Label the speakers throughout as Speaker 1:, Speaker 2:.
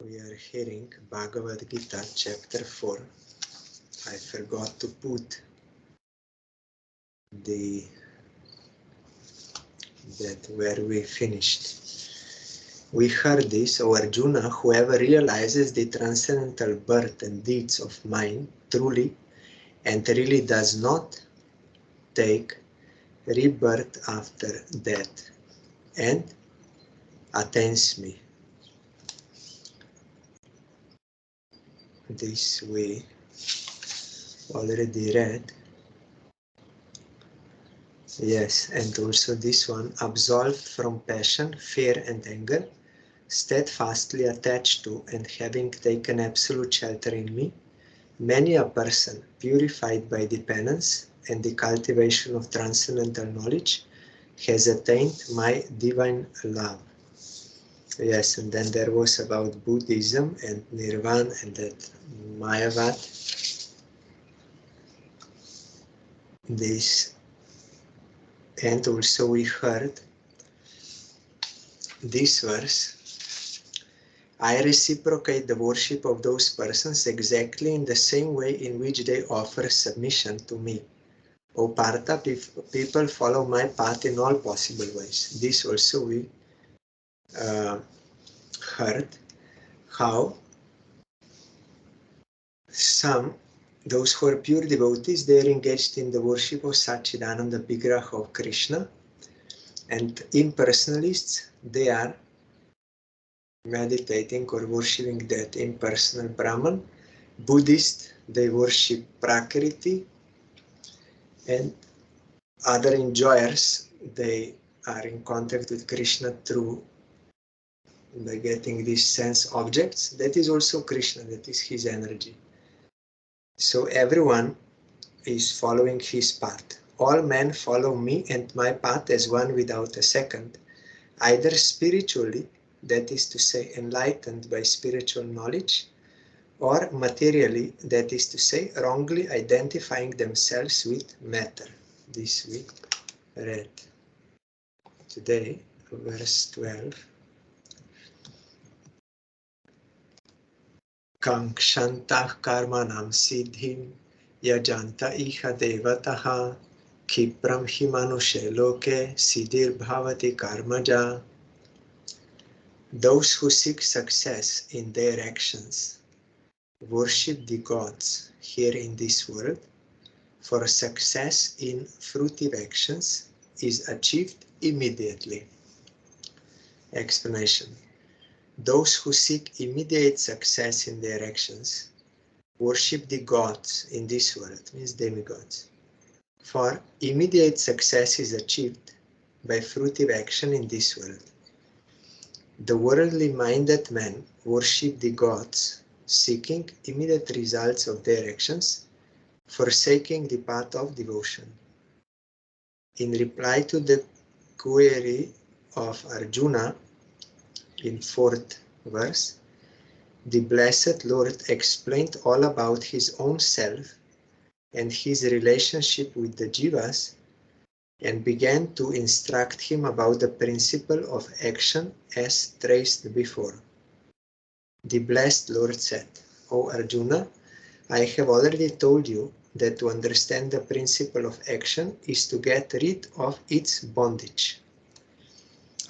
Speaker 1: We are hearing Bhagavad Gita, chapter 4. I forgot to put that where we finished. We heard this, O Arjuna, whoever realizes the transcendental birth and deeds of mine truly and really does not take rebirth after death and attains me. This we already read. Yes, and also this one, absolved from passion, fear and anger, steadfastly attached to and having taken absolute shelter in me, many a person, purified by the penance and the cultivation of transcendental knowledge, has attained my divine love. Yes, and then there was about Buddhism and Nirvana and that Mayavad. This, and also we heard this verse. I reciprocate the worship of those persons exactly in the same way in which they offer submission to me. O Partha, people follow my path in all possible ways. This also we heard how those who are pure devotees, they are engaged in the worship of Satchidananda Vigraha of Krishna, and impersonalists, they are meditating or worshipping that impersonal Brahman. Buddhists, they worship Prakriti, and other enjoyers, they are in contact with Krishna through by getting these sense objects. That is also Krishna, that is his energy. So everyone is following his path. All men follow me and my path as one without a second, either spiritually, that is to say enlightened by spiritual knowledge, or materially, that is to say wrongly identifying themselves with matter. This we read today, verse 12. Kankshantah karmanam siddhim yajanta iha devataha kipram hi manushe loke siddhir bhavati karmaja. Those who seek success in their actions worship the gods here in this world, for success in fruitive actions is achieved immediately. Explanation. Those who seek immediate success in their actions worship the gods in this world, means demigods. For immediate success is achieved by fruitive action in this world. The worldly-minded men worship the gods, seeking immediate results of their actions, forsaking the path of devotion. In reply to the query of Arjuna, in 4th verse, the Blessed Lord explained all about his own self and his relationship with the jivas, and began to instruct him about the principle of action as traced before. The Blessed Lord said, O Arjuna, I have already told you that to understand the principle of action is to get rid of its bondage.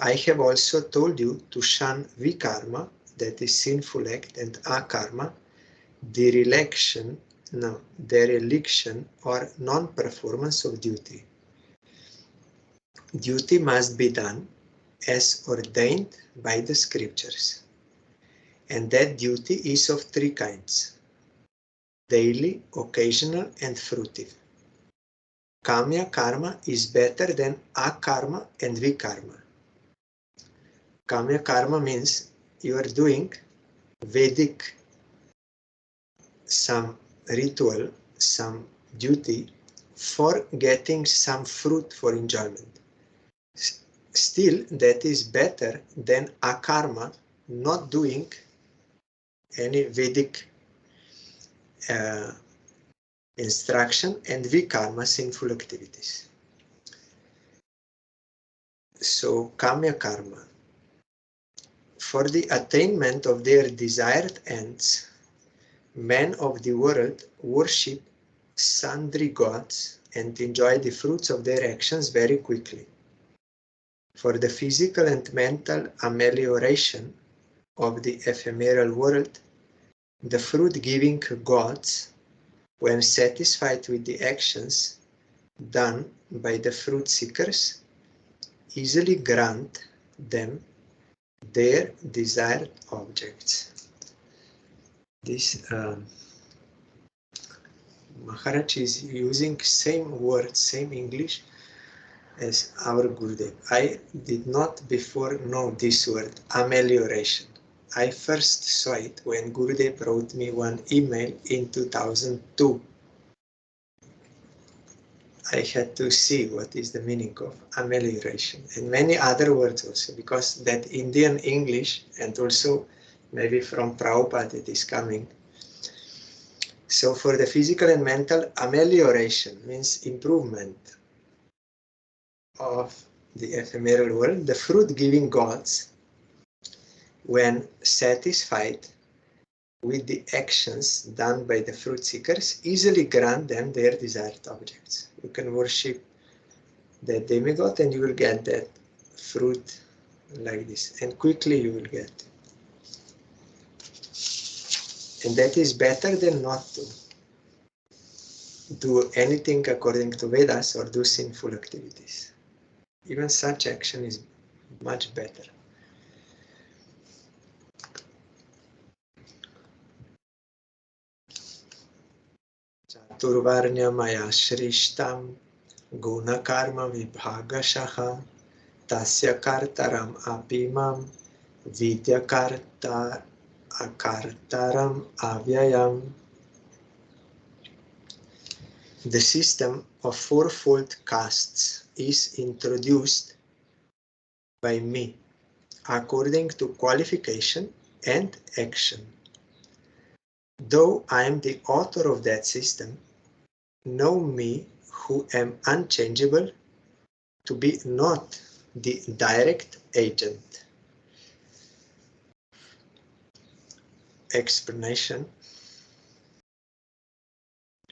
Speaker 1: I have also told you to shun vikarma, that is sinful act, and akarma, dereliction or non-performance of duty. Duty must be done as ordained by the scriptures, and that duty is of 3 kinds: daily, occasional, and fruitive. Kamya karma is better than akarma and vikarma. Kamya karma means you are doing Vedic, some ritual, some duty for getting some fruit for enjoyment. Still, that is better than akarma, not doing any Vedic instruction, and vikarma, sinful activities. So, kamya karma. For the attainment of their desired ends, men of the world worship sundry gods and enjoy the fruits of their actions very quickly. For the physical and mental amelioration of the ephemeral world, the fruit-giving gods, when satisfied with the actions done by the fruit seekers, easily grant them their desired objects. This Maharaj is using same word, same English as our Gurudev. I did not before know this word, amelioration. I first saw it when Gurudev wrote me one email in 2002. I had to see what is the meaning of amelioration and many other words also, because that Indian English and also maybe from Prabhupada it is coming. So for the physical and mental amelioration means improvement of the ephemeral world, the fruit-giving gods, when satisfied with the actions done by the fruit seekers, easily grant them their desired objects. You can worship the demigod and you will get that fruit like this, and quickly you will get. And that is better than not to do anything according to Vedas or do sinful activities. Even such action is much better. Chaturvarnya maya shrishtam guna karma vibhagashaha tasya kartaram apimam vidya karta akartaram avyayam. The system of fourfold castes is introduced by me according to qualification and action. Though I am the author of that system, know me who am unchangeable to be not the direct agent. Explanation.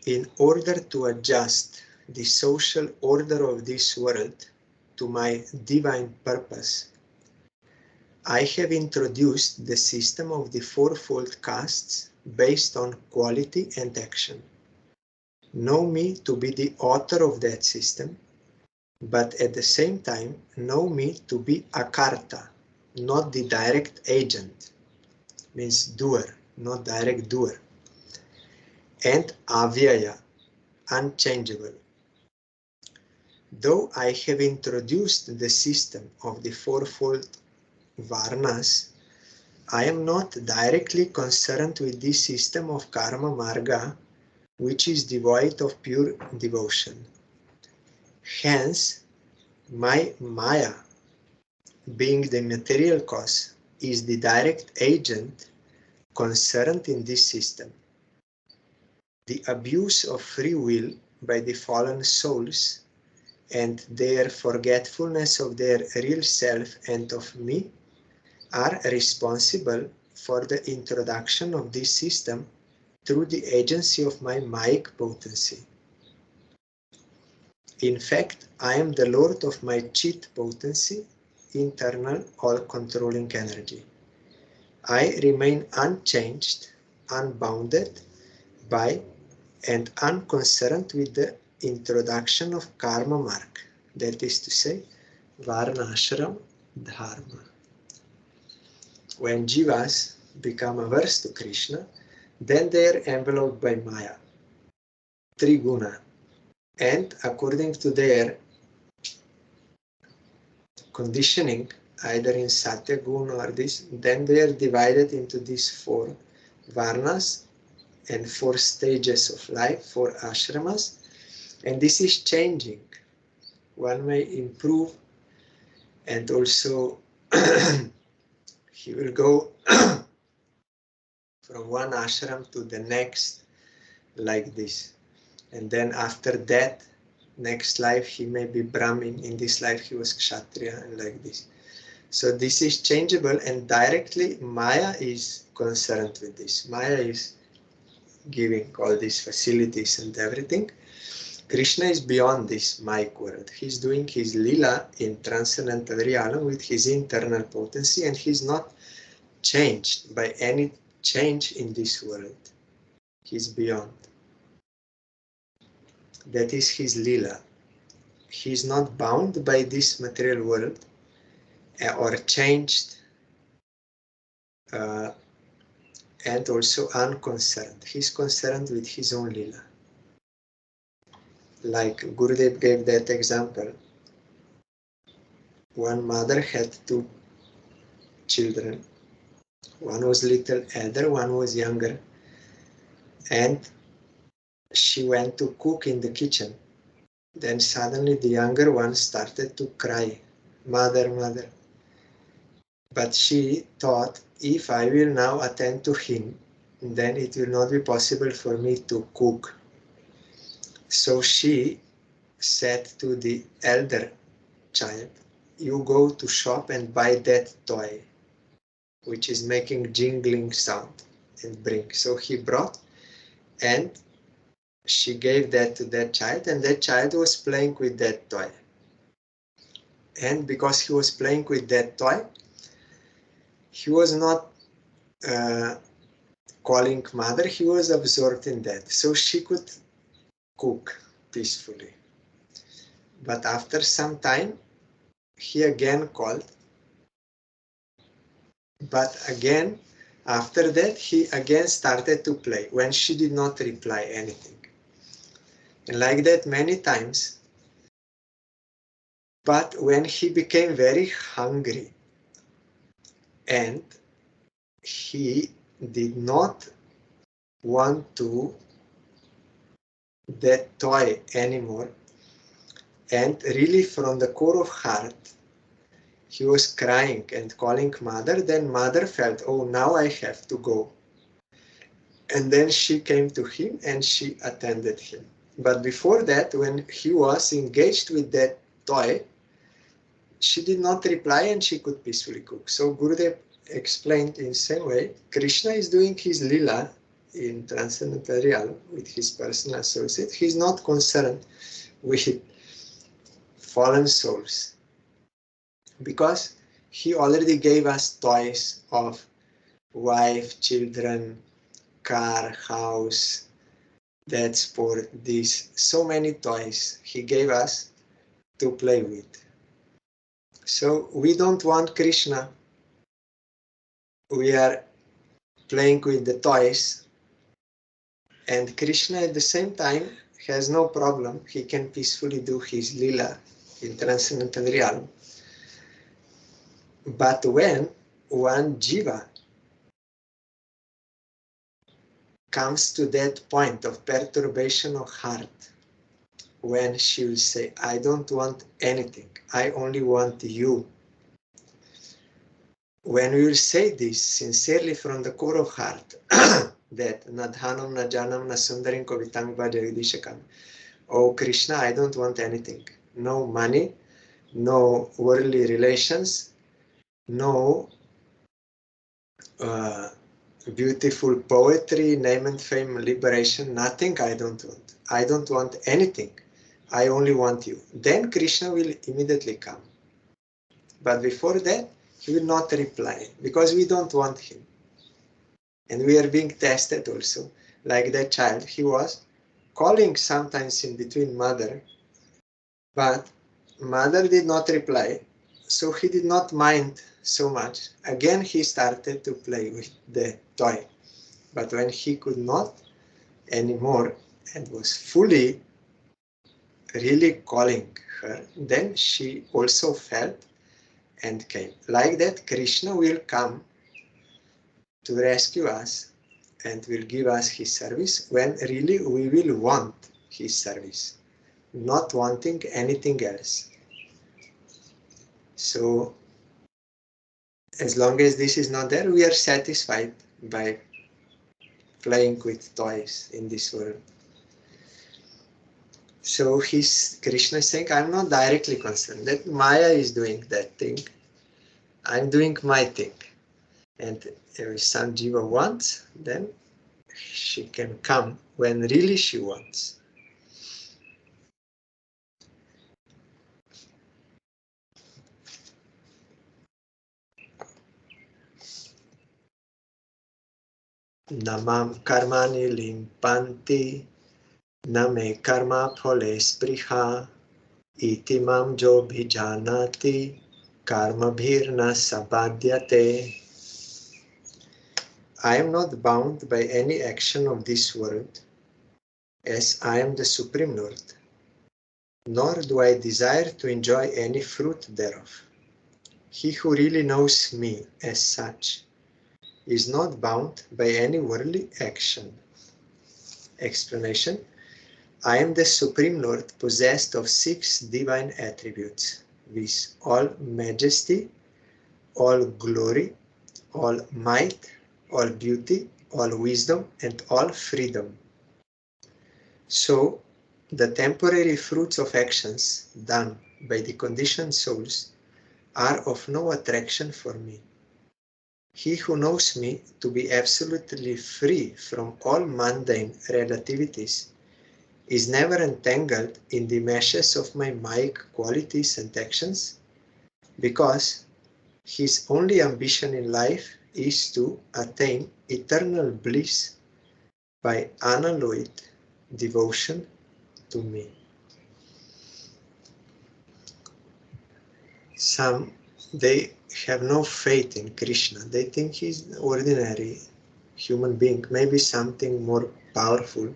Speaker 1: In order to adjust the social order of this world to my divine purpose, I have introduced the system of the fourfold castes based on quality and action. Know me to be the author of that system, but at the same time know me to be akarta, not the direct agent, means doer, not direct doer, and avyaya, unchangeable. Though I have introduced the system of the fourfold varnas, I am not directly concerned with this system of karma marga, which is devoid of pure devotion. Hence, my maya, being the material cause, is the direct agent concerned in this system. The abuse of free will by the fallen souls and their forgetfulness of their real self and of me are responsible for the introduction of this system through the agency of my Mayic potency. In fact, I am the Lord of my Chit potency, internal all-controlling energy. I remain unchanged, unbounded by and unconcerned with the introduction of karma mark, that is to say, varna ashram dharma. When jivas become averse to Krishna, then they are enveloped by maya, triguna, and according to their conditioning, either in satya guna or this, then they are divided into these four varnas and 4 stages of life, 4 ashramas, and this is changing. One may improve, and also he will go from one ashram to the next like this, and then after that next life he may be Brahmin, in this life he was Kshatriya, and like this. So this is changeable, and directly Maya is concerned with this. Maya is giving all these facilities and everything. Krishna is beyond this Maic world. He's doing his lila in transcendental realm with his internal potency, and he's not changed by any change in this world. He's beyond. That is his lila. He's not bound by this material world or changed, and also unconcerned. He's concerned with his own lila. Like Gurudev gave that example. One mother had two children. One was little elder, one was younger. And she went to cook in the kitchen. Then suddenly the younger one started to cry, "Mother, mother." But she thought, if I will now attend to him, then it will not be possible for me to cook. So she said to the elder child, "You go to shop and buy that toy, which is making jingling sound, and bring." So he brought, and she gave that to that child, and that child was playing with that toy. And because he was playing with that toy, he was not calling mother, he was absorbed in that. So she could cook peacefully. But after some time, he again called. But again, after that, he again started to play when she did not reply anything. And like that many times. But when he became very hungry and he did not want to that toy anymore, and really from the core of heart, he was crying and calling mother, then mother felt, oh, now I have to go. And then she came to him and she attended him. But before that, when he was engaged with that toy, she did not reply and she could peacefully cook. So Gurudev explained in the same way, Krishna is doing his lila in transcendental realm with his personal associate. He's not concerned with fallen souls because he already gave us toys of wife, children, car, house, that sport, this, so many toys he gave us to play with. So we don't want Krishna. We are playing with the toys, and Krishna at the same time has no problem. He can peacefully do his lila in transcendental realm. But when one jiva comes to that point of perturbation of heart, when she will say, I don't want anything, I only want you. When we will say this sincerely from the core of heart, that Nadhanam, Najanam, Nasundarim, Kovitang, Bhajagadishakam, oh Krishna, I don't want anything. No money, no worldly relations, no beautiful poetry, name and fame, liberation, nothing I don't want. I don't want anything. I only want you. Then Krishna will immediately come. But before that, he will not reply because we don't want him. And we are being tested also. Like that child, he was calling sometimes in between mother, but mother did not reply. So he did not mind so much. Again, he started to play with the toy. But when he could not anymore and was fully really calling her, then she also felt and came. Like that, Krishna will come to rescue us and will give us his service when really we will want his service, not wanting anything else. So as long as this is not there, we are satisfied by playing with toys in this world. So Krishna is saying, I'm not directly concerned that Maya is doing that thing. I'm doing my thing. And if some jiva wants, then she can come when really she wants. Namam karmani limpanti, name karma phole spriha, iti mam jo bhijanati, karma bhirna sabhadyate. I am not bound by any action of this world, as I am the Supreme Lord, nor do I desire to enjoy any fruit thereof. He who really knows me as such is not bound by any worldly action. Explanation: I am the Supreme Lord, possessed of 6 divine attributes, viz. All majesty, all glory, all might, all beauty, all wisdom, and all freedom. So, the temporary fruits of actions done by the conditioned souls are of no attraction for me. He who knows me to be absolutely free from all mundane relativities is never entangled in the meshes of my Maya qualities and actions, because his only ambition in life is to attain eternal bliss by unalloyed devotion to me. Some, they have no faith in Krishna. They think he's an ordinary human being, maybe something more powerful,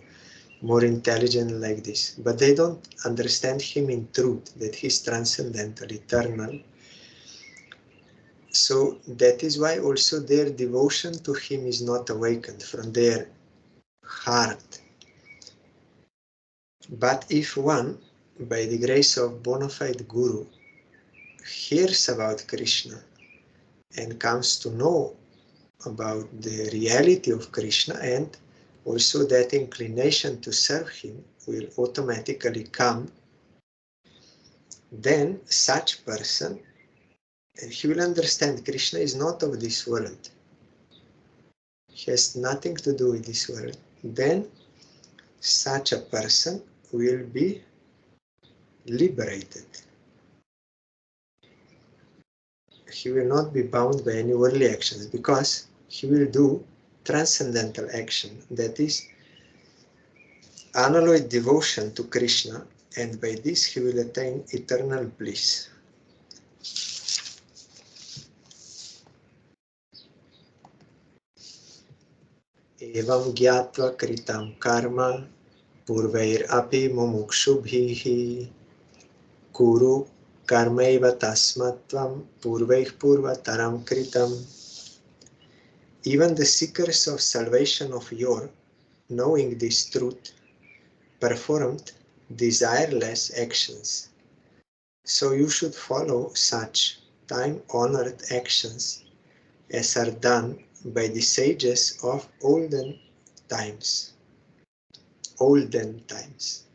Speaker 1: more intelligent like this. But they don't understand him in truth, that he's transcendental, eternal. So that is why also their devotion to him is not awakened from their heart. But if one, by the grace of bona fide Guru, hears about Krishna and comes to know about the reality of Krishna, and also that inclination to serve him will automatically come, then such person, and he will understand Krishna is not of this world. He has nothing to do with this world. Then such a person will be liberated. He will not be bound by any worldly actions, because he will do transcendental action, that is unalloyed devotion to Krishna, and by this he will attain eternal bliss. Evam gyatva kritam karma purvair api mumukshubhihi kuru karmaiva tasmatvam purvaih purvataram kritam. Even the seekers of salvation of yore, knowing this truth, performed desireless actions. So you should follow such time-honored actions as are done by the sages of olden times. Olden times.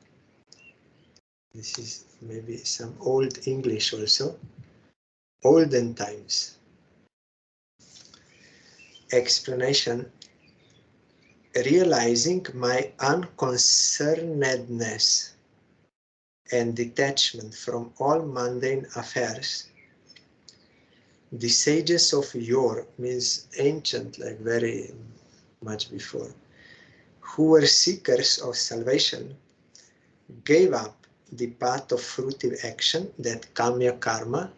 Speaker 1: This is maybe some old English also. Olden times. Explanation: realizing my unconcernedness and detachment from all mundane affairs, the sages of yore, means ancient, like very much before, who were seekers of salvation, gave up the path of fruitive action, that kamya karma,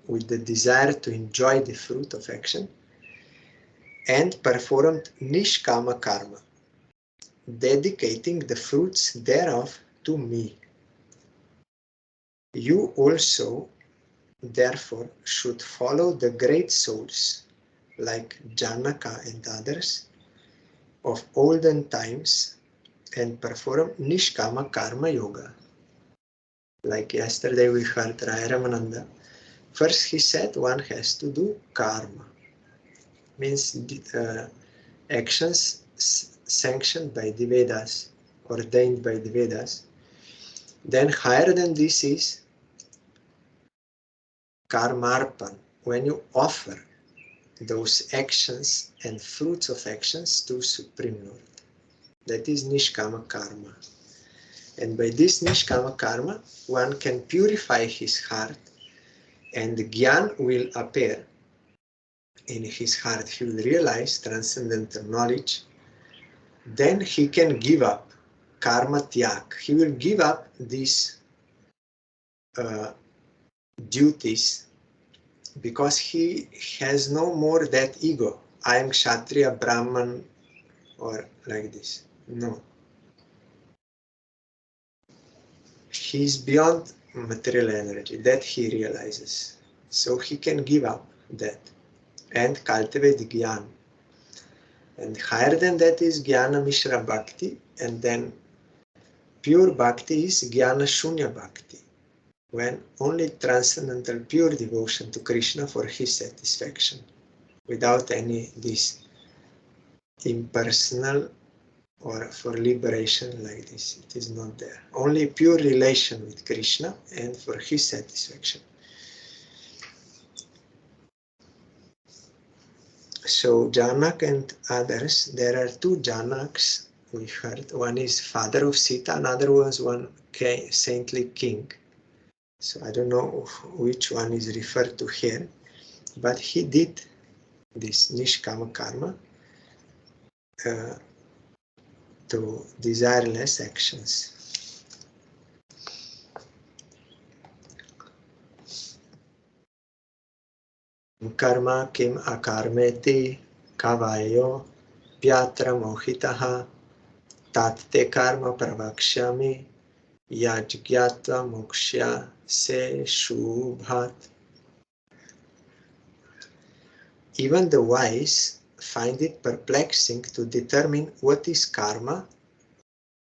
Speaker 1: with the desire to enjoy the fruit of action, and performed nishkama karma, dedicating the fruits thereof to me. You also, therefore, should follow the great souls like Janaka and others of olden times and perform Nishkama Karma Yoga. Like yesterday we heard Rai Ramananda. First he said one has to do karma, means actions sanctioned by the Vedas, ordained by the Vedas. Then higher than this is karmarpan, when you offer those actions and fruits of actions to Supreme Lord. That is Nishkama Karma. And by this Nishkama Karma, one can purify his heart, and Gyan will appear in his heart. He will realize transcendental knowledge. Then he can give up karma tyak. He will give up these duties, because he has no more that ego. I am Kshatriya, Brahman, or like this. No. He is beyond material energy. That he realizes. So he can give up that and cultivate Gyan. And higher than that is Jnana Mishra Bhakti, and then pure Bhakti is Jnana Shunya Bhakti, when only transcendental pure devotion to Krishna for his satisfaction, without any this impersonal or for liberation like this. It is not there. Only pure relation with Krishna and for his satisfaction. So Janak and others, there are two Janaks we heard. One is father of Sita, another was one saintly king. So I don't know which one is referred to here, but he did this Nishkama Karma to desireless actions. Karma kim akarmeti kavayo pyatra mohitaha tatte karma pravakshami yajgyatva moksha se shubhat. Even the wise find it perplexing to determine what is karma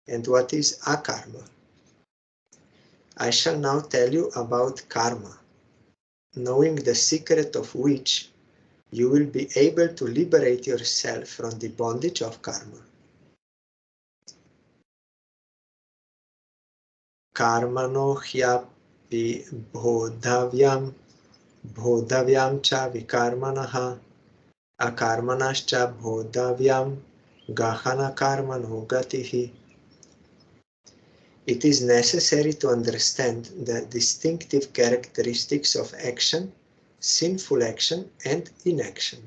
Speaker 1: and what is akarma. I shall now tell you about karma, knowing the secret of which you will be able to liberate yourself from the bondage of karma. Karmano hyapi bodhavyam cha vikarmanaha akarmanascha bodhavyam gahana karmano gatihi. It is necessary to understand the distinctive characteristics of action, sinful action, and inaction.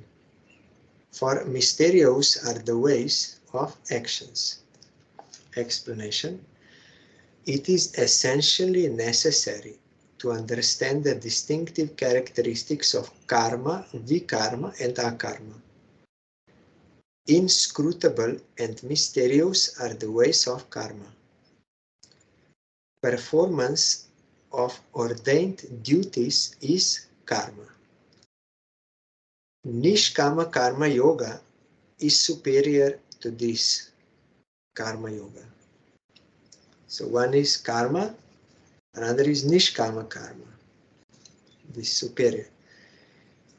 Speaker 1: For mysterious are the ways of actions. Explanation. It is essentially necessary to understand the distinctive characteristics of karma, vikarma, and akarma. Inscrutable and mysterious are the ways of karma. Performance of ordained duties is karma. Nishkama Karma Yoga is superior to this Karma Yoga. So one is karma, another is Nishkama Karma. This is superior.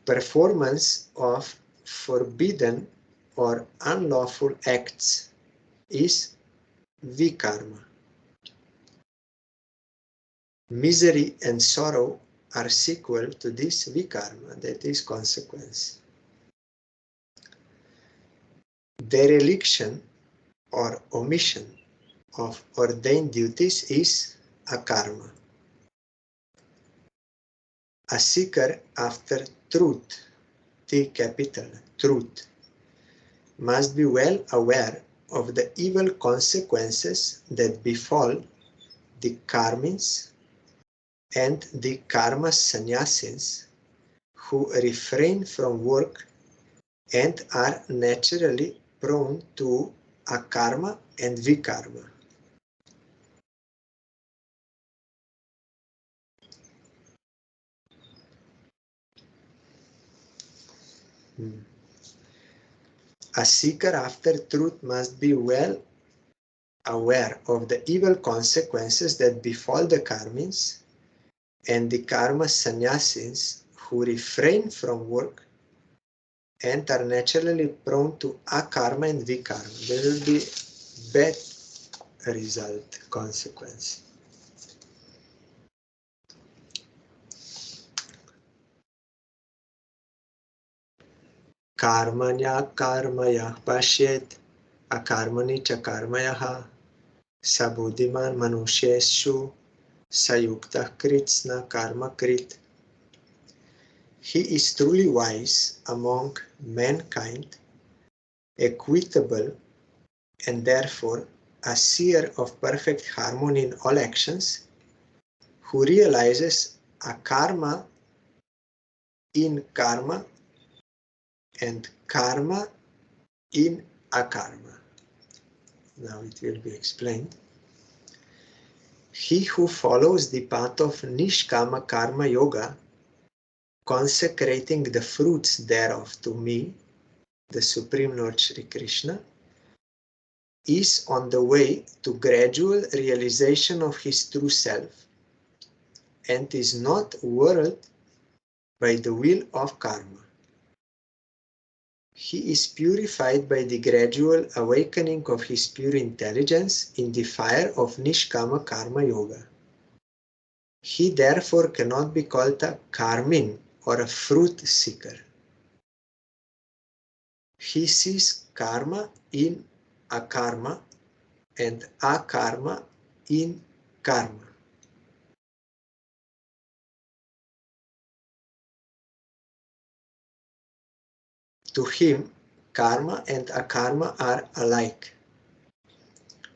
Speaker 1: Performance of forbidden or unlawful acts is vikarma. Misery and sorrow are sequel to this vikarma, that is consequence. Dereliction or omission of ordained duties is akarma. A seeker after truth, T capital, truth, must be well aware of the evil consequences that befall the karmins and the karma sannyasis who refrain from work and are naturally prone to akarma and vikarma. A seeker after truth must be well aware of the evil consequences that befall the karmins and the karma sannyasis who refrain from work and are naturally prone to akarma and vikarma. There will be bad result, consequence. Karmanya karmaya pashyet akarmani cha karmayaha sabuddhiman manusheshu sayukta kritsna karma krit. He is truly wise among mankind, equitable, and therefore a seer of perfect harmony in all actions, who realizes a karma in karma and karma in akarma. Now it will be explained. He who follows the path of Nishkama Karma Yoga, consecrating the fruits thereof to me, the Supreme Lord Shri Krishna, is on the way to gradual realization of his true self and is not whirled by the wheel of karma. He is purified by the gradual awakening of his pure intelligence in the fire of Nishkama Karma Yoga. He therefore cannot be called a karmin or a fruit seeker. He sees karma in akarma and akarma in karma. To him, karma and akarma are alike.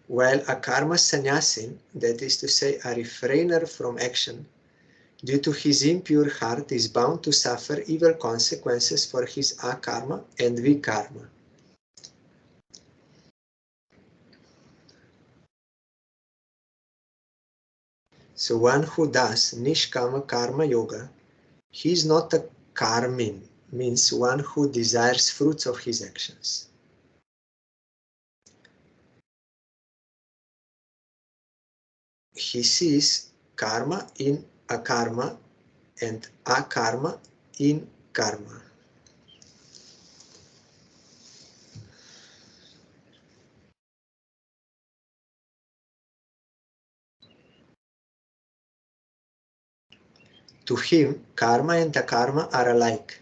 Speaker 1: While a karma sannyasin, that is to say a refrainer from action, due to his impure heart is bound to suffer evil consequences for his akarma and vikarma. So one who does Nishkama Karma Yoga, he is not a karmin, means one who desires fruits of his actions. He sees karma in akarma and akarma in karma. To him, karma and akarma are alike,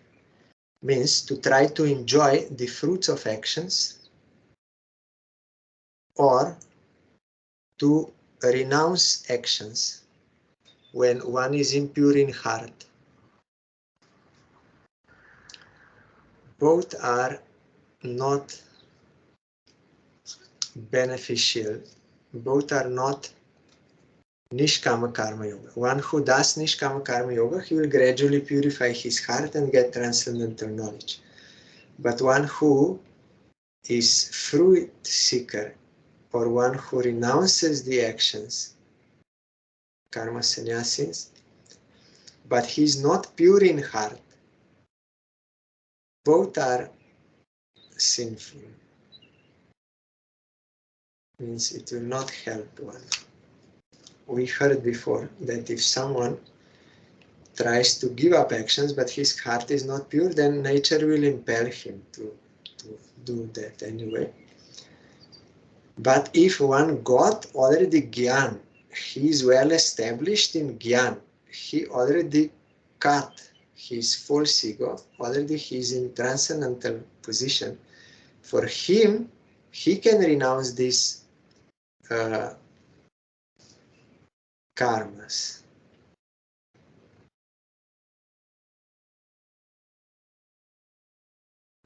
Speaker 1: means to try to enjoy the fruits of actions or to renounce actions when one is impure in heart. Both are not beneficial, both are not Nishkama Karma Yoga. One who does Nishkama Karma Yoga, he will gradually purify his heart and get transcendental knowledge. But one who is fruit seeker, or one who renounces the actions, karma sannyasis, but he is not pure in heart, both are sinful. Means it will not help one. We heard before that if someone tries to give up actions but his heart is not pure, then nature will impel him to do that anyway. But if one got already Gyan, he is well established in Gyan, he already cut his false ego, already he is in transcendental position. For him, he can renounce these karmas.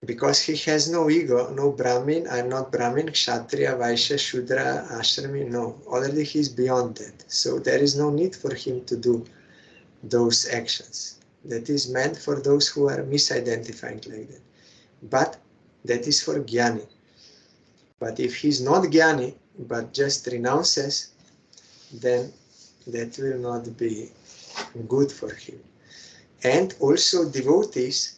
Speaker 1: Because he has no ego, no Brahmin, I'm not Brahmin, Kshatriya, Vaishya, Shudra, Ashrami, no. Already he is beyond that. So there is no need for him to do those actions. That is meant for those who are misidentifying like that. But that is for Jnani. But if he is not Jnani, but just renounces, then that will not be good for him. And also devotees,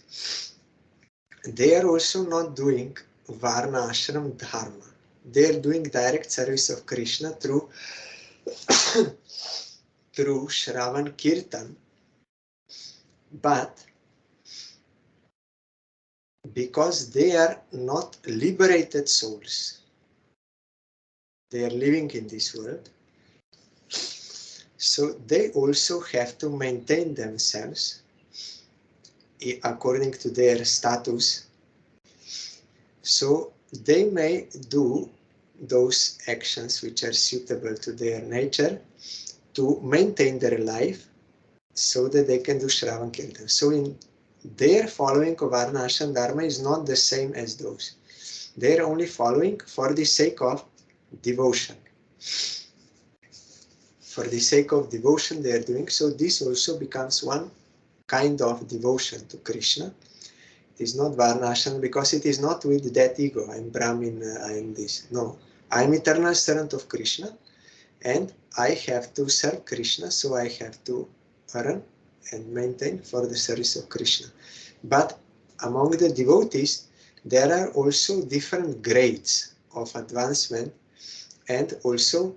Speaker 1: they are also not doing Varna Ashram Dharma. They are doing direct service of Krishna through Shravan Kirtan. But because they are not liberated souls, they are living in this world, so they also have to maintain themselves according to their status So they may do those actions which are suitable to their nature to maintain their life so that they can do Shravan Kirtan. So in their following of Varna Ashram Dharma is not the same as those. They are only following for the sake of devotion. For the sake of devotion they are doing. So this also becomes one kind of devotion to Krishna. It is not Varnashram because it is not with that ego. I am Brahmin, I am this. No. I am eternal servant of Krishna and I have to serve Krishna, so I have to earn and maintain for the service of Krishna. But among the devotees, there are also different grades of advancement and also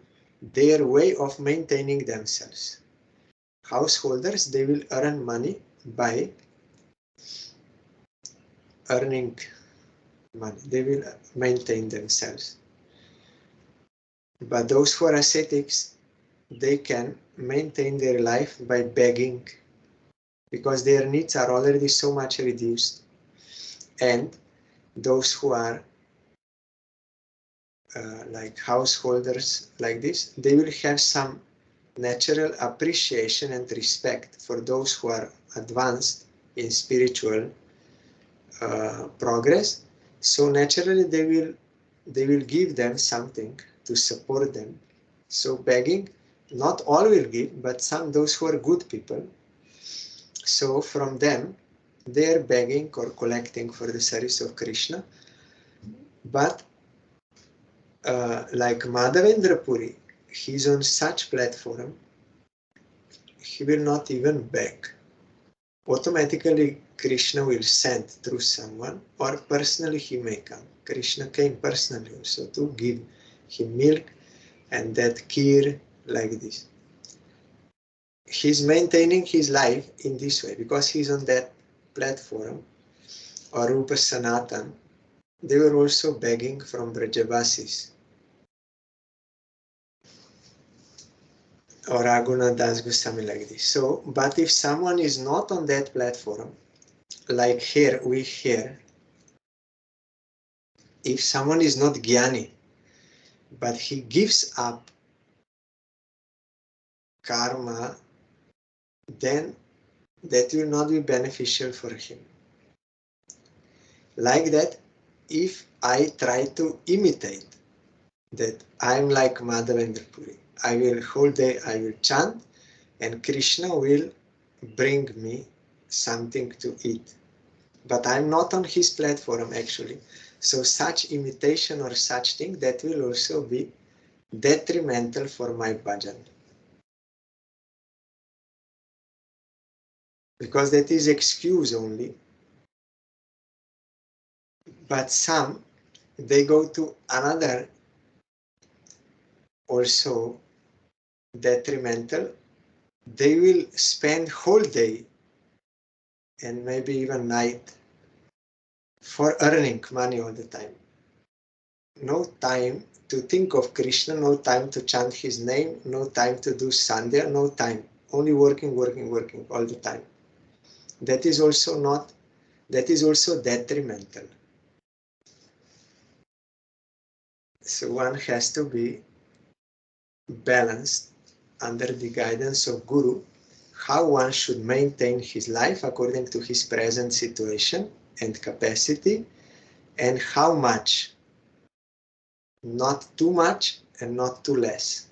Speaker 1: their way of maintaining themselves. Householders, they will earn money by earning money. They will maintain themselves. But those who are ascetics, they can maintain their life by begging because their needs are already so much reduced. And those who are like householders like this, they will have some natural appreciation and respect for those who are advanced in spiritual progress. So naturally they will give them something to support them. So begging, not all will give, but some, those who are good people. So from them, they are begging or collecting for the service of Krishna. But like Madhavendra Puri, he's on such platform, he will not even beg. Automatically Krishna will send through someone, or personally he may come. Krishna came personally also to give him milk and that kheer like this. He's maintaining his life in this way because he's on that platform. Or Rupa Sanatan, they were also begging from Brajavasis. Or Raghunath Das Goswami like this. So, but if someone is not on that platform, like here, we hear, if someone is not Jnani, but he gives up karma, then that will not be beneficial for him. Like that, if I try to imitate that I'm like Madhavendra Puri, I will whole day I will chant and Krishna will bring me something to eat. But I'm not on his platform actually. So such imitation or such thing, that will also be detrimental for my bhajan. Because that is excuse only. But some, they go to another also detrimental. They will spend whole day and maybe even night for earning money all the time. No time to think of Krishna, no time to chant his name, no time to do sandhya, no time. Only working, working, working all the time. That is also detrimental. So one has to be balanced under the guidance of Guru, how one should maintain his life according to his present situation and capacity, and how much. Not too much and not too less.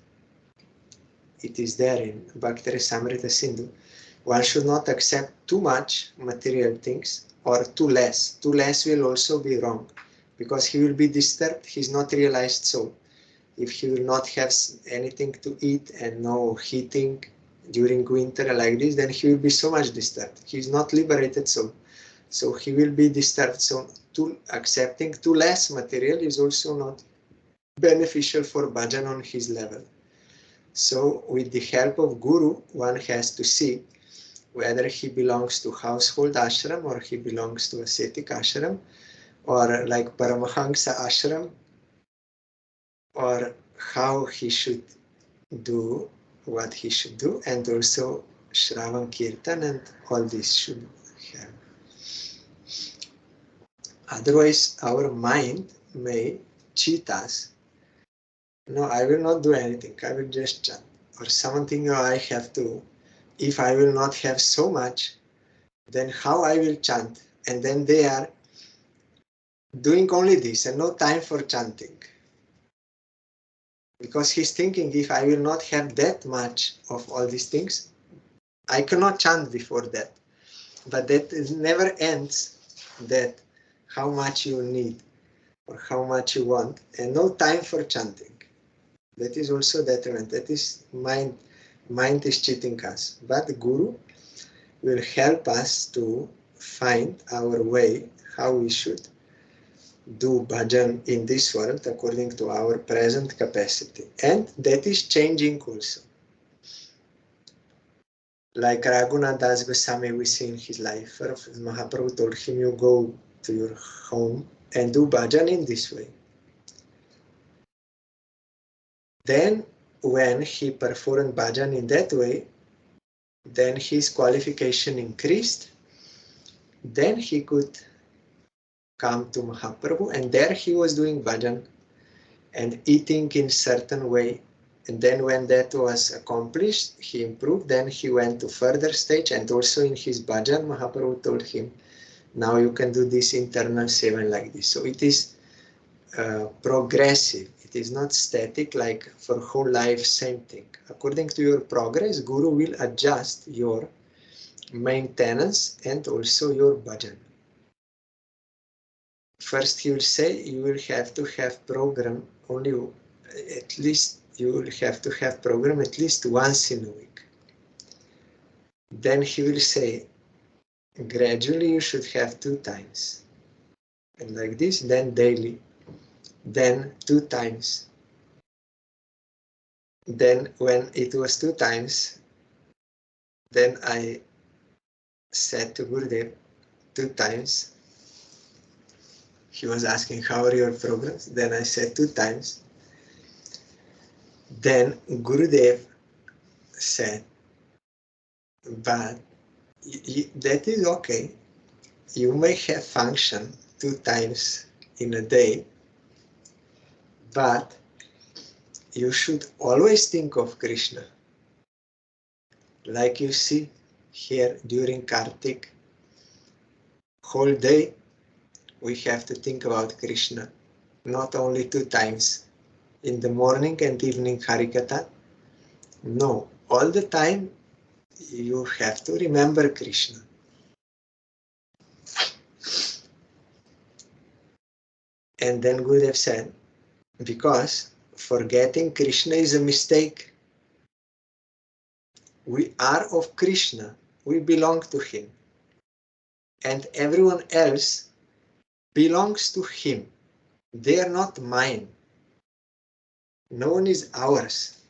Speaker 1: It is there in Bhakti Rasamrita Sindhu. One should not accept too much material things or too less. Too less will also be wrong because he will be disturbed. He is not realized soul. If he will not have anything to eat and no heating during winter like this, then he will be so much disturbed. He is not liberated soul. So he will be disturbed. So accepting too less material is also not beneficial for bhajan on his level. So with the help of Guru, one has to see whether he belongs to household ashram or he belongs to ascetic ashram, or like Paramahansa ashram, or how he should do what he should do, and also Shravan Kirtan and all this should have. Otherwise, our mind may cheat us. No, I will not do anything. I will just chant. Or something I have to. If I will not have so much, then how I will chant? And then they are doing only this and no time for chanting. Because he's thinking, if I will not have that much of all these things, I cannot chant before that. But that never ends, that how much you need or how much you want, and no time for chanting. That is also detriment. That is mind. Mind is cheating us. But the Guru will help us to find our way, how we should do bhajan in this world according to our present capacity. And that is changing also. Like Raghunath Das Goswami, we see in his life, Mahaprabhu told him, you go to your home and do bhajan in this way. Then when he performed bhajan in that way, then his qualification increased. Then he could come to Mahaprabhu, and there he was doing bhajan and eating in certain way. And then when that was accomplished, he improved, then he went to further stage, and also in his bhajan, Mahaprabhu told him, now you can do this internal seven like this. So it is progressive. It is not static, like for whole life, same thing. According to your progress, Guru will adjust your maintenance and also your bhajan. First he will say you will have to have program only, at least you will have to have program at least once in a week. Then he will say gradually you should have 2 times. And like this, then daily, then 2 times. Then when it was 2 times, then I said to Gurudev 2 times. He was asking, how are your programs? Then I said 2 times. Then Gurudev said, but that is okay. You may have function 2 times in a day, but you should always think of Krishna. Like you see here during Kartik, whole day we have to think about Krishna, not only 2 times in the morning and evening Harikatha. No, all the time you have to remember Krishna. And then Gurudev said, because forgetting Krishna is a mistake. We are of Krishna, we belong to him. And everyone else belongs to him. They are not mine. No one is ours.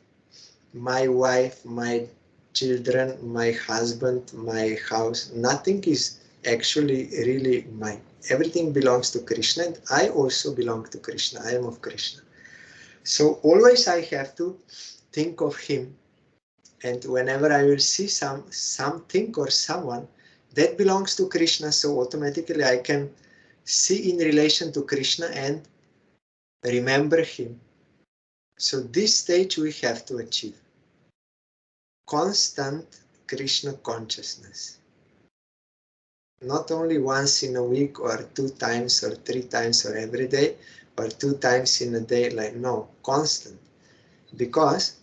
Speaker 1: My wife, my children, my husband, my house, nothing is actually really mine. Everything belongs to Krishna, and I also belong to Krishna. I am of Krishna. So always I have to think of him, and whenever I will see something or someone that belongs to Krishna, so automatically I can see in relation to Krishna and remember him. So this stage we have to achieve. Constant Krishna consciousness. Not only once in a week or 2 times or 3 times or every day or 2 times in a day, like no, constant. Because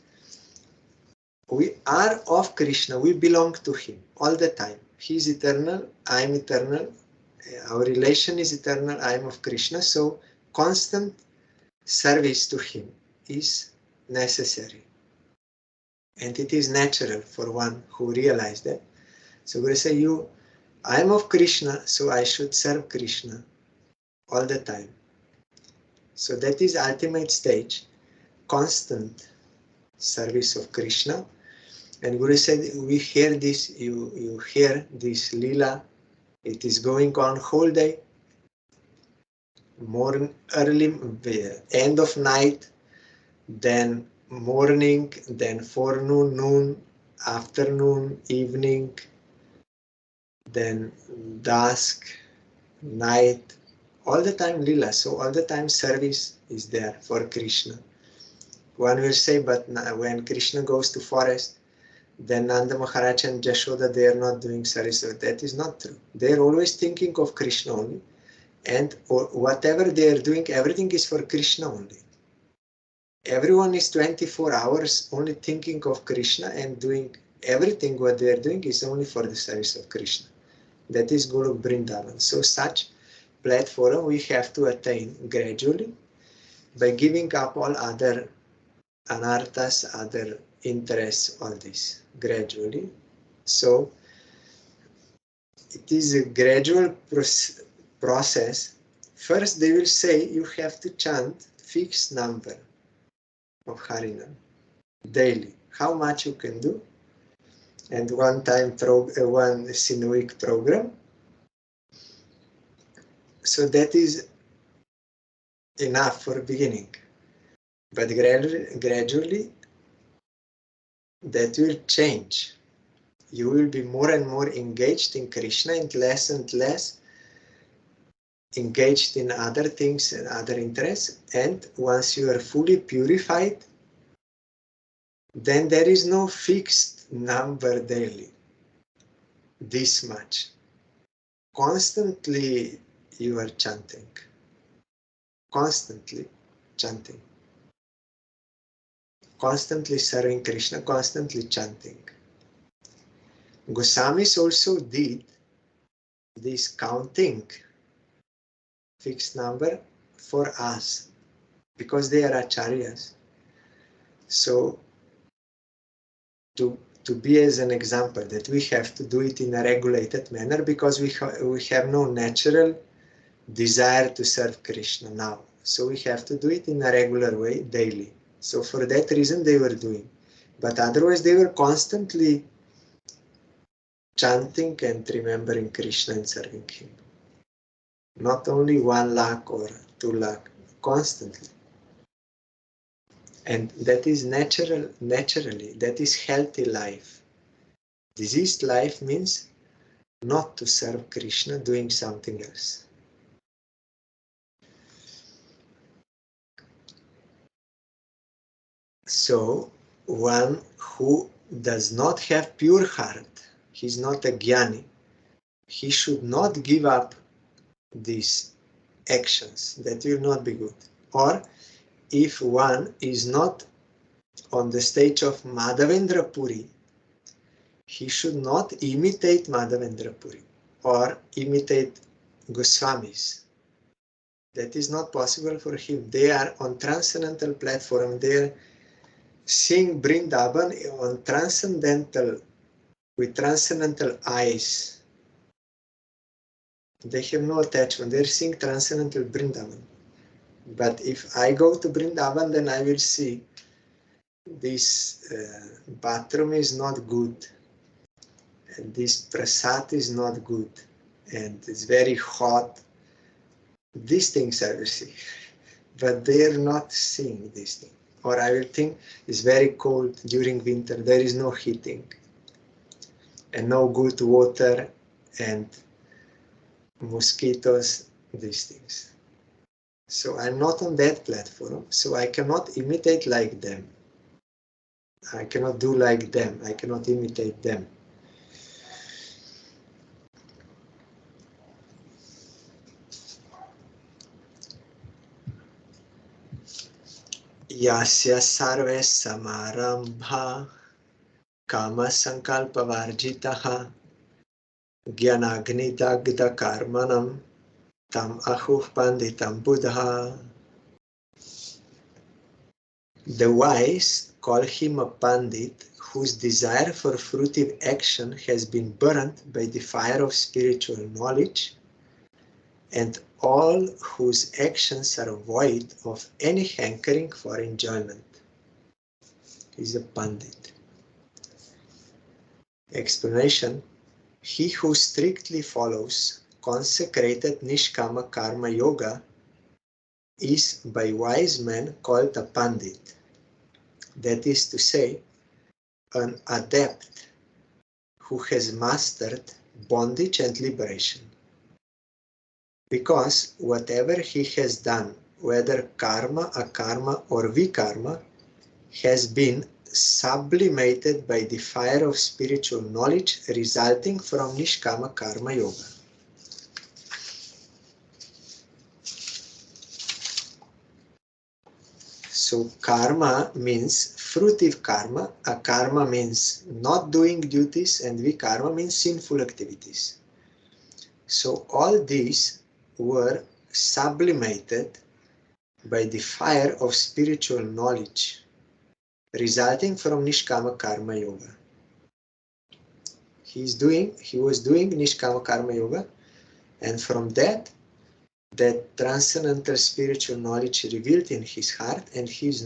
Speaker 1: we are of Krishna, we belong to him all the time. He is eternal, I am eternal, our relation is eternal, I am of Krishna, so constant service to him is necessary. And it is natural for one who realized that. So we say, I am of Krishna, so I should serve Krishna all the time. So that is ultimate stage, constant service of Krishna. And Guru said, we hear this, you hear this lila, it is going on whole day, morning, early, end of night, then morning, then forenoon, noon, afternoon, evening, then dusk, night, all the time lila, so all the time service is there for Krishna. One will say, but when Krishna goes to forest, then Nanda Maharaj and Jashoda, they are not doing service. So that is not true. They are always thinking of Krishna only, and whatever they are doing, everything is for Krishna only. Everyone is 24 hours only thinking of Krishna and doing everything what they are doing is only for the service of Krishna. That is Guru Vrindavan. So such platform we have to attain gradually by giving up all other anarthas, other interests, all this gradually. So it is a gradual process. First they will say you have to chant fixed number of Harinam daily. How much you can do? And one week program. So that is enough for beginning. But gradually that will change. You will be more and more engaged in Krishna and less engaged in other things and other interests. And once you are fully purified, then there is no fixed number daily. This much. Constantly you are chanting. Constantly chanting. Constantly serving Krishna, constantly chanting. Goswamis also did this counting fixed number for us because they are acharyas. So to be as an example that we have to do it in a regulated manner because we have no natural desire to serve Krishna now. So we have to do it in a regular way daily. So for that reason they were doing. But otherwise they were constantly chanting and remembering Krishna and serving him. Not only 1 lakh or 2 lakh, constantly. And that is naturally, that is healthy life. Diseased life means not to serve Krishna, doing something else. So, one who does not have pure heart, he's not a jnani, he should not give up these actions. That will not be good. Or, if one is not on the stage of Madhavendra Puri, he should not imitate Madhavendra Puri or imitate Goswamis. That is not possible for him. They are on transcendental platform. They are seeing Vrindavan on transcendental, with transcendental eyes. They have no attachment. They are seeing transcendental Vrindavan. But if I go to Vrindavan, then I will see this bathroom is not good. And this prasad is not good. And it's very hot. These things I will see. But they are not seeing these things. Or I will think it's very cold during winter. There is no heating. And no good water and mosquitoes, these things. So I'm not on that platform, so I cannot imitate like them. I cannot do like them. I cannot imitate them. Yasya sarve samarambha kama sankalpa varjitaha Gyanagni-dagda karmanam tam ahuh panditam buddha. The wise call him a pandit whose desire for fruitive action has been burnt by the fire of spiritual knowledge, and all whose actions are void of any hankering for enjoyment. He is a pandit. Explanation. He who strictly follows consecrated Nishkama Karma Yoga is by wise men called a Pandit. That is to say, an adept who has mastered bondage and liberation. Because whatever he has done, whether karma, akarma, or vikarma, has been sublimated by the fire of spiritual knowledge resulting from Nishkama Karma Yoga. So karma means fruitive karma, akarma means not doing duties, and vikarma means sinful activities. So all these were sublimated by the fire of spiritual knowledge resulting from Nishkama Karma Yoga. He was doing Nishkama Karma Yoga, and from that transcendental spiritual knowledge revealed in his heart, and he has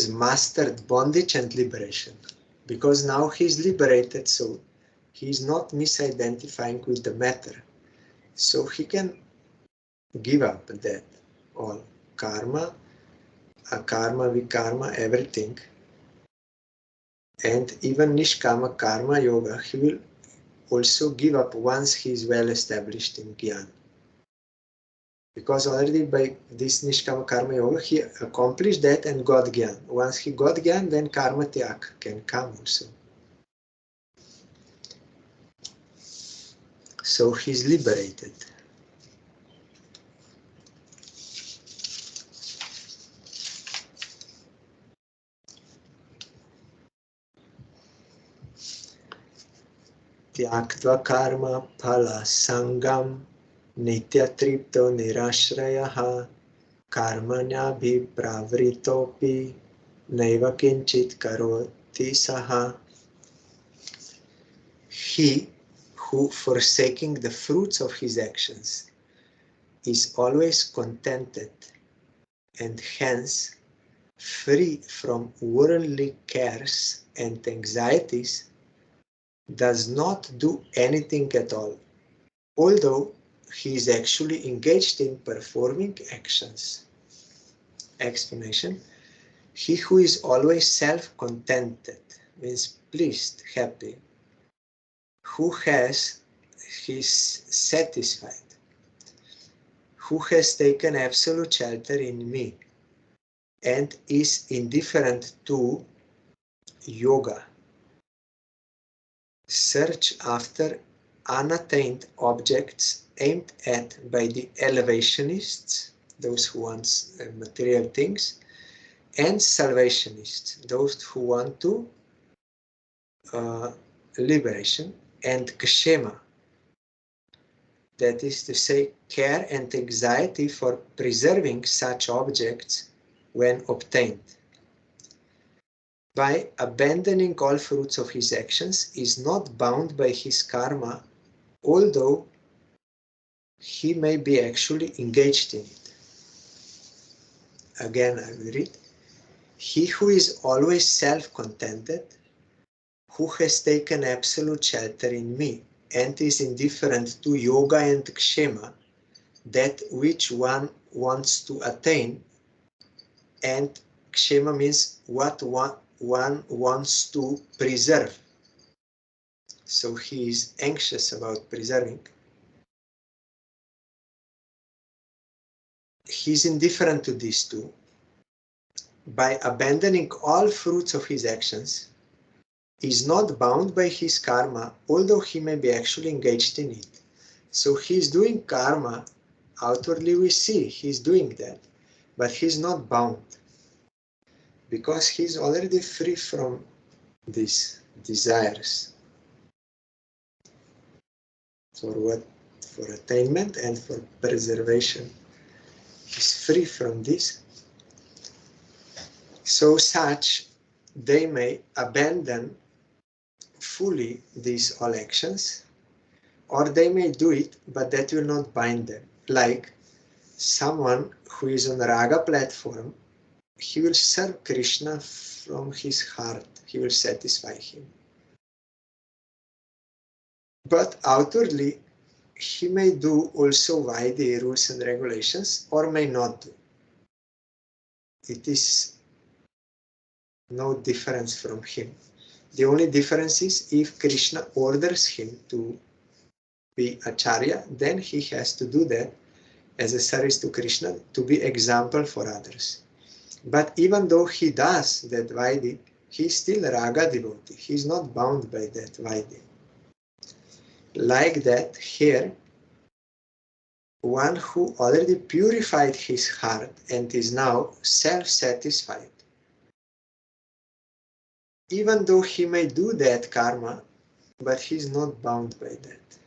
Speaker 1: mastered bondage and liberation, because now he's liberated, so he's not misidentifying with the matter. So he can give up that all karma, akarma, vikarma, everything. And even Nishkama Karma Yoga, he will also give up once he is well established in Gyan. Because already by this Nishkama Karma Yoga, he accomplished that and got Gyan. Once he got Gyan, then Karma Tyak can come also. So he's liberated. Tyaktva karma phala sangam nityatripto nirashrayaha karmanyabhi pravritopi naiva kinchit karoti saha. He who, forsaking the fruits of his actions, is always contented and hence free from worldly cares and anxieties, does not do anything at all, although he is actually engaged in performing actions. Explanation: he who is always self-contented, means pleased, happy, who is satisfied, who has taken absolute shelter in me, and is indifferent to yoga, search after unattained objects aimed at by the elevationists, those who want material things, and salvationists, those who want to liberation, and kshema, that is to say, care and anxiety for preserving such objects when obtained. By abandoning all fruits of his actions, is not bound by his karma, although he may be actually engaged in it. Again, I will read. He who is always self-contented, who has taken absolute shelter in me, and is indifferent to yoga and kshema, that which one wants to attain, and kshema means what one wants to preserve. So he is anxious about preserving. He is indifferent to these two. By abandoning all fruits of his actions, is not bound by his karma, although he may be actually engaged in it. So he is doing karma, outwardly we see he is doing that, but he is not bound, because he is already free from these desires. For what? For attainment and for preservation. He is free from this. So such, they may abandon fully these all actions, or they may do it, but that will not bind them. Like someone who is on Raga platform, he will serve Krishna from his heart, he will satisfy him. But outwardly, he may do also by the rules and regulations, or may not do. It is no difference from him. The only difference is if Krishna orders him to be acharya, then he has to do that as a service to Krishna, to be example for others. But even though he does that Vaidhi, he's still Raga devotee. He's not bound by that Vaidhi. Like that, here, one who already purified his heart and is now self-satisfied. Even though he may do that karma, but he's not bound by that.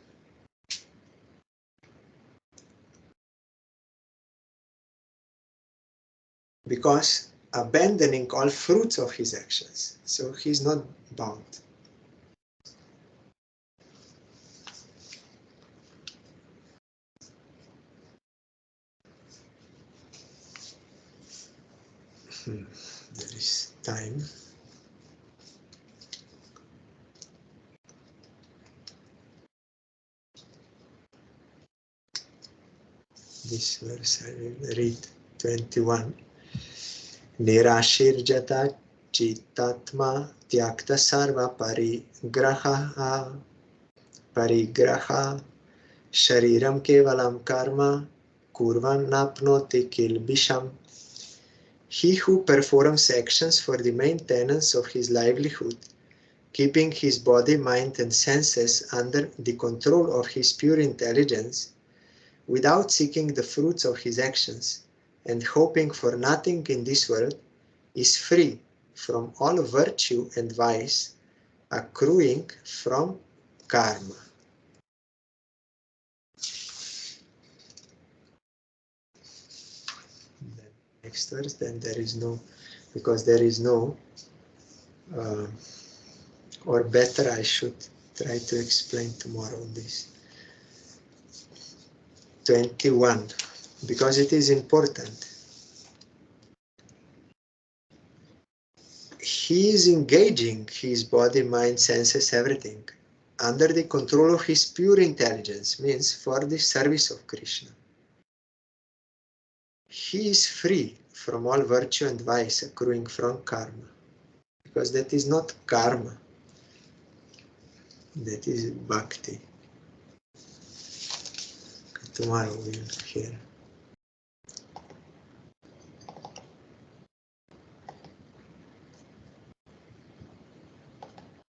Speaker 1: Because abandoning all fruits of his actions, so he's not bound. There is time. This verse I will read, 21. Nirashirjata chitatma tyakta sarva parigraha shariram kevalam karma kurvan napnoti kilbisham. He who performs actions for the maintenance of his livelihood, keeping his body, mind and senses under the control of his pure intelligence, without seeking the fruits of his actions and hoping for nothing in this world, is free from all virtue and vice accruing from karma. Then next verse, then there is no, because there is no, or better I should try to explain tomorrow this. 21, because it is important. He is engaging his body, mind, senses, everything under the control of his pure intelligence, means for the service of Krishna. He is free from all virtue and vice accruing from karma, because that is not karma, that is bhakti. Tomorrow we will hear.